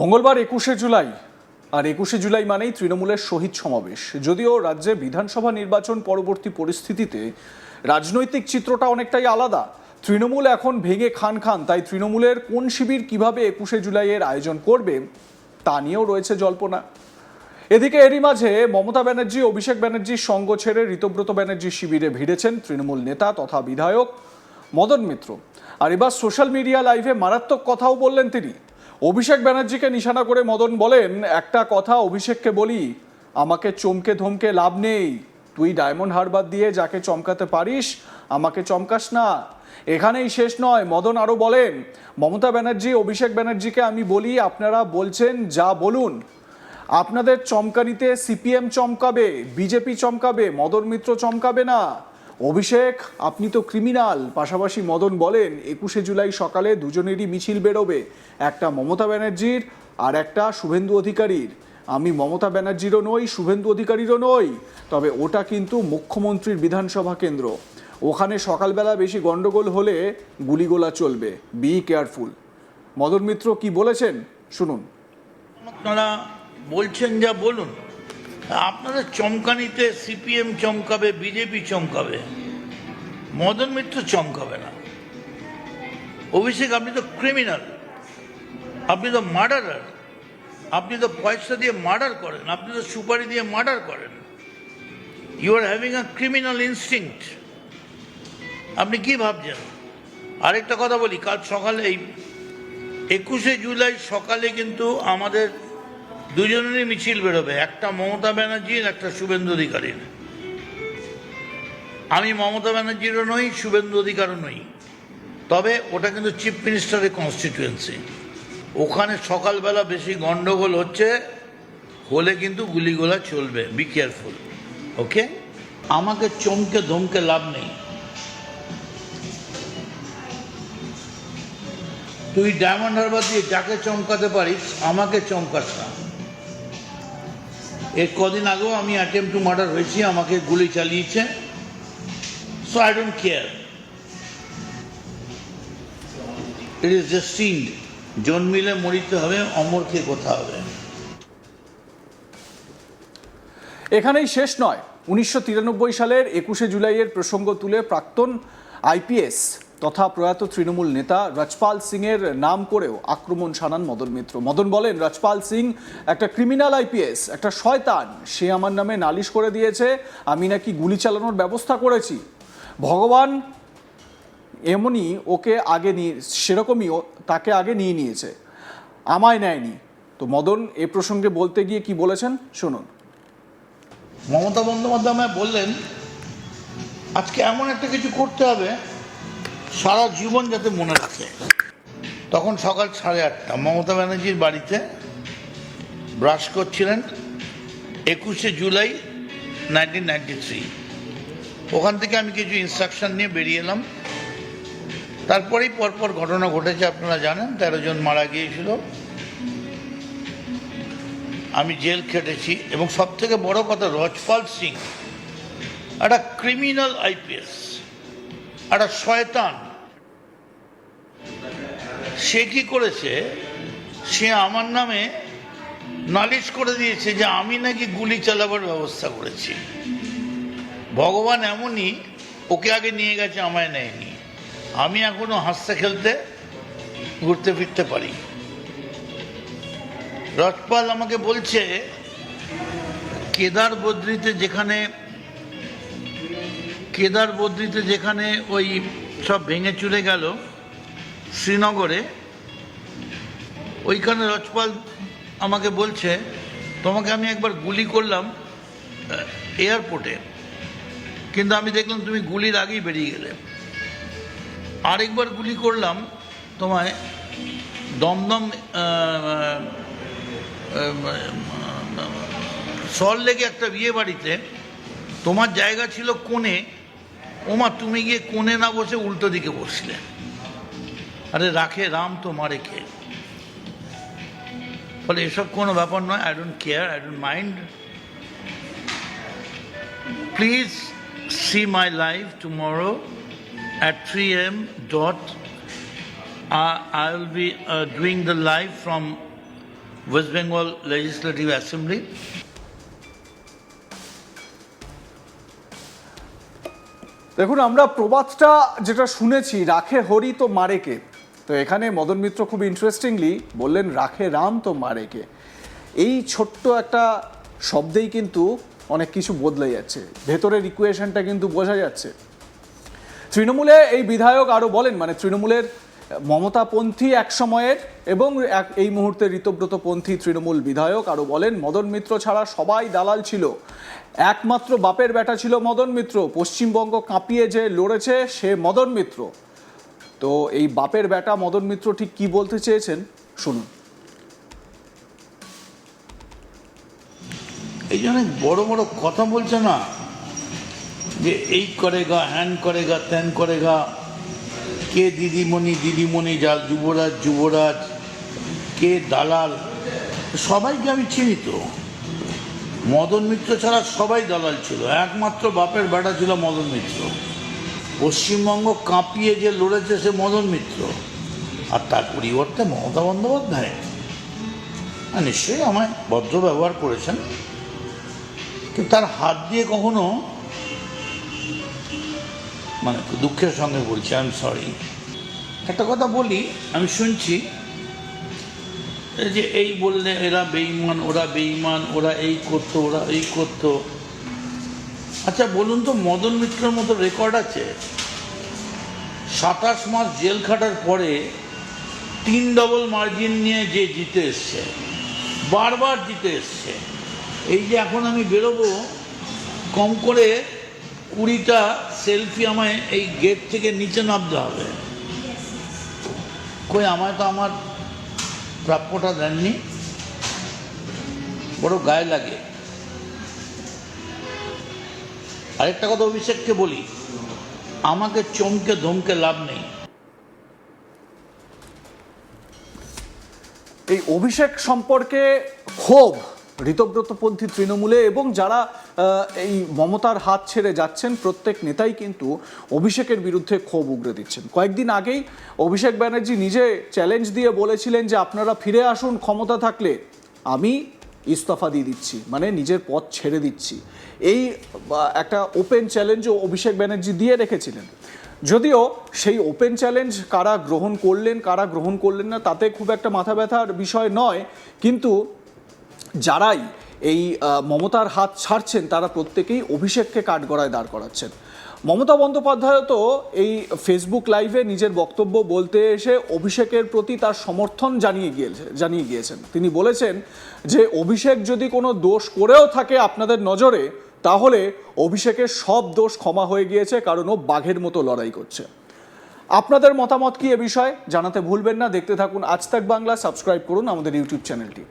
মঙ্গলবার ২১শে জুলাই, আর ২১শে জুলাই মানেই তৃণমূলের শহীদ সমাবেশ। যদিও রাজ্যে বিধানসভা নির্বাচন পরবর্তী পরিস্থিতিতে রাজনৈতিক চিত্রটা অনেকটাই আলাদা। তৃণমূল এখন ভেঙে খান খান, তাই তৃণমূলের কোন শিবির কিভাবে ২১শে জুলাইয়ের আয়োজন করবে তা নিয়েও রয়েছে জল্পনা। এদিকে এরই মাঝে মমতা ব্যানার্জি অভিষেক ব্যানার্জির সঙ্গ ছেড়ে ঋতব্রত ব্যানার্জির শিবিরে ভিড়েছেন তৃণমূল নেতা তথা বিধায়ক মদন মিত্র। আর এবার সোশ্যাল মিডিয়া লাইভে মারাত্মক কথাও বললেন তিনি। অভিষেক ব্যানার্জিকে নিশানা করে মদন বলেন, একটা কথা অভিষেককে বলি, আমাকে চমকে ধমকে লাভ নেই। তুই ডায়মন্ড হারবার দিয়ে যাকে চমকাতে পারিস, আমাকে চমকাস না। এখানেই শেষ নয়। মদন আরও বলেন, মমতা ব্যানার্জি অভিষেক ব্যানার্জিকে আমি বলি, আপনারা বলছেন যা বলুন, আপনাদের চমকানিতে সিপিএম চমকাবে, বিজেপি চমকাবে, মদন মিত্র চমকাবে না। অভিষেক, আপনি তো ক্রিমিনাল। পাশাপাশি মদন বলেন, ২১শে জুলাই সকালে দুজনেরই মিছিল বেরোবে, একটা মমতা ব্যানার্জির আর একটা শুভেন্দু অধিকারীর। আমি মমতা ব্যানার্জিরও নই, শুভেন্দু অধিকারীরও নই, তবে ওটা কিন্তু মুখ্যমন্ত্রীর বিধানসভা কেন্দ্র। ওখানে সকালবেলা বেশি গন্ডগোল হলে গুলিগোলা চলবে, বি কেয়ারফুল। মদন মিত্র কি বলেছেন শুনুন। আপনারা বলছেন যা বলুন, আপনাদের চমকানিতে সিপিএম চমকাবে, বিজেপি চমকাবে, মদন মিত্র চমকাবে না। অভিষেক, আপনি তো ক্রিমিনাল, আপনি তো মার্ডারার, আপনি তো পয়সা দিয়ে মার্ডার করেন, আপনি তো সুপারি দিয়ে মার্ডার করেন। You are having a criminal instinct. আপনি কি ভাবছেন? আরেকটা কথা বলি, কাল সকালে এই ২১শে জুলাই সকালে কিন্তু আমাদের দুজনেরই মিছিল বেরোবে, একটা মমতা ব্যানার্জির, একটা শুভেন্দু অধিকারীর। আমি মমতা ব্যানার্জিরও নই, শুভেন্দু অধিকারও নই, তবে ওটা কিন্তু চিফ মিনিস্টারের কনস্টিটিউয়েন্সি। ওখানে সকালবেলা বেশি গন্ডগোল হলে কিন্তু গুলিগোলা চলবে, বি কেয়ারফুল। ওকে, আমাকে চমকে ধমকে লাভ নেই। তুই ডায়মন্ড হারবার দিয়ে যাকে চমকাতে পারিস, আমাকে চমকাস না। এর কদিন আগেও আমি অ্যাটেম্প টু মার্ডার হয়েছি, আমাকে গুলি চালিয়েছে। So I don't care, it is destined. জন্মিলে মরিতে হবে, অমরকে কথা হবে। এখানেই শেষ নয়। ১৯৯৩ সালের ২১শে জুলাইয়ের প্রসঙ্গ তুলে প্রাক্তন আইপিএস তথা প্রয়াত তৃণমূল নেতা রজপাল সিংয়ের নাম করেও আক্রমণ শানান মদন মিত্র। মদন বলেন, রজপাল সিং একটা ক্রিমিনাল আইপিএস, একটা শয়তান। সে আমার নামে নালিশ করে দিয়েছে, আমি নাকি গুলি চালানোর ব্যবস্থা করেছি। ভগবান এমনই ওকে আগে নিয়ে, সেরকমই তাকে আগে নিয়ে নিয়েছে, আমায় নেয়নি। তো মদন এ প্রসঙ্গে বলতে গিয়ে কি বলেছেন শুনুন। মমতা বন্দ্যোপাধ্যায় আমায় বললেন, আজকে এমন একটা কিছু করতে হবে সারা জীবন যাতে মনে রাখে। তখন সকাল 8:30, মমতা ব্যানার্জির বাড়িতে ব্রাশ করছিলেন, ২১শে জুলাই 1993। ওখান থেকে আমি কিছু ইনস্ট্রাকশন নিয়ে বেরিয়ে এলাম। তারপরেই পরপর ঘটনা ঘটেছে, আপনারা জানেন। 13 জন মারা গিয়েছিল, আমি জেল খেটেছি, এবং সব থেকে বড় কথা, রজপাল সিং একটা ক্রিমিনাল আইপিএস, একটা শয়তান। সে কি করেছে, সে আমার নামে নালিশ করে দিয়েছে যে আমি নাকি গুলি চালাবার ব্যবস্থা করেছি। ভগবান এমনই, ওকে আগে নিয়ে গেছে, আমায় নেয়নি। আমি এখনো হাসতে খেলতে ঘুরতে ফিরতে পারি। রজপাল আমাকে বলছে, কেদার বদ্রীতে যেখানে ওই সব ভেঙে চুরে গেল শ্রীনগরে, ওইখানে রজপাল আমাকে বলছে, তোমাকে আমি একবার গুলি করলাম এয়ারপোর্টে, কিন্তু আমি দেখলাম তুমি গুলির আগেই বেরিয়ে গেলে। আরেকবার গুলি করলাম তোমায় দমদম সল্টলেকে একটা বিয়ে বাড়িতে, তোমার জায়গা ছিল কোণে, ওমা তুমি গিয়ে কোণে না বসে উল্টো দিকে বসলে। আরে রাখে রাম তো মারে কে। ফলে এসব কোনো ব্যাপার নয়। I don't care, I don't mind. Please see my live tomorrow at 3 AM. I will be doing the live from West Bengal Legislative Assembly. দেখুন, আমরা প্রবাদটা যেটা শুনেছি, রাখে হরি তো মারে কে, তো এখানে মদন মিত্র খুব ইন্টারেস্টিংলি বললেন রাখে রাম তো মারে কে। এই ছোট্ট একটা শব্দেই কিন্তু অনেক কিছু বদলে যাচ্ছে, ভেতরের ইকুয়েশনটা কিন্তু বোঝা যাচ্ছে। তৃণমূলে এই বিধায়ক আরও বলেন, মানে তৃণমূলের মমতাপন্থী এক সময়ের এবং এই মুহূর্তে ঋতব্রতপন্থী তৃণমূল বিধায়ক আরও বলেন, মদন মিত্র ছাড়া সবাই দালাল ছিল, একমাত্র বাপের বেটা ছিল মদন মিত্র, পশ্চিমবঙ্গ কাঁপিয়ে যে লড়েছে সে মদন মিত্র। তো এই বাপের বেটা মদন মিত্র ঠিক কি বলতে চেয়েছেন শুনুন। এই জন্য বড় বড় কথা বলছে না, যে এই করেগা, হ্যান করেগা, ত্যান করেগা, কে দিদিমণি দিদিমণি, যা যুবরাজ যুবরাজ, কে দালাল, সবাইকে আমি চিনি তো। মদন মিত্র ছাড়া সবাই দালাল ছিল, একমাত্র বাপের বেটা ছিল মদন মিত্র। পশ্চিমবঙ্গ কাঁপিয়ে যে লড়েছে সে মদন মিত্র, আর তার পরিবর্তে মমতা বন্দ্যোপাধ্যায় নিশ্চয়ই আমায় ভদ্র ব্যবহার করেছেন, কিন্তু তার হাত দিয়ে কখনো, মানে দুঃখের সঙ্গে বলছি, আই এম সরি, একটা কথা বলি, আমি শুনছি যে এই বললে এরা বেঈমান, ওরা বেঈমান, ওরা এই করতো, ওরা এই করতো। আচ্ছা বলুন তো, মদন মিত্রের মতো রেকর্ড আছে? 27 মাস জেল খাটার পরে 3 ডবল মার্জিন নিয়ে যে জিতে এসছে, বারবার জিতে এসছে। এই যে এখন আমি বেরোবো, কম করে 20টা সেলফি আমায় এই গেট থেকে নিচে নামতে হবে। কই, আমায় তো আমার প্রাপ্যটা দেননি, বড় গায়ে লাগে। আরেকটা কথা অভিষেককে বলি, আমাকে চমকে ধমকে লাভ নেই। এই অভিষেক সম্পর্কে ক্ষোভ ঋতব্রতপন্থী তৃণমূলে, এবং যারা এই মমতার হাত ছেড়ে যাচ্ছেন প্রত্যেক নেতাই কিন্তু অভিষেকের বিরুদ্ধে ক্ষোভ উগরে দিচ্ছেন। কয়েকদিন আগেই অভিষেক ব্যানার্জি নিজে চ্যালেঞ্জ দিয়ে বলেছিলেন যে আপনারা ফিরে আসুন, ক্ষমতা থাকলে আমি ইস্তফা দিয়ে দিচ্ছি, মানে নিজের পদ ছেড়ে দিচ্ছি। এই একটা ওপেন চ্যালেঞ্জও অভিষেক ব্যানার্জি দিয়ে রেখেছিলেন। যদিও সেই ওপেন চ্যালেঞ্জ কারা গ্রহণ করলেন কারা গ্রহণ করলেন না তাতে খুব একটা মাথা ব্যথার বিষয় নয়, কিন্তু যারাই এই মমতার হাত ছাড়ছেন তারা প্রত্যেকেই অভিষেককে কাঠগড়ায় দাঁড় করাচ্ছেন। মমতা বন্দ্যোপাধ্যায় তো এই ফেসবুক লাইভে নিজের বক্তব্য বলতে এসে অভিষেকের প্রতি তার সমর্থন জানিয়ে গিয়েছেন। তিনি বলেছেন যে অভিষেক যদি কোনো দোষ করেও থাকে আপনাদের নজরে, তাহলে অভিষেকের সব দোষ ক্ষমা হয়ে গিয়েছে, কারণ ও বাঘের মতো লড়াই করছে। আপনাদের মতামত কি এ বিষয়ে জানাতে ভুলবেন না। দেখতে থাকুন আজ তাক বাংলা, সাবস্ক্রাইব করুন আমাদের ইউটিউব চ্যানেলটি।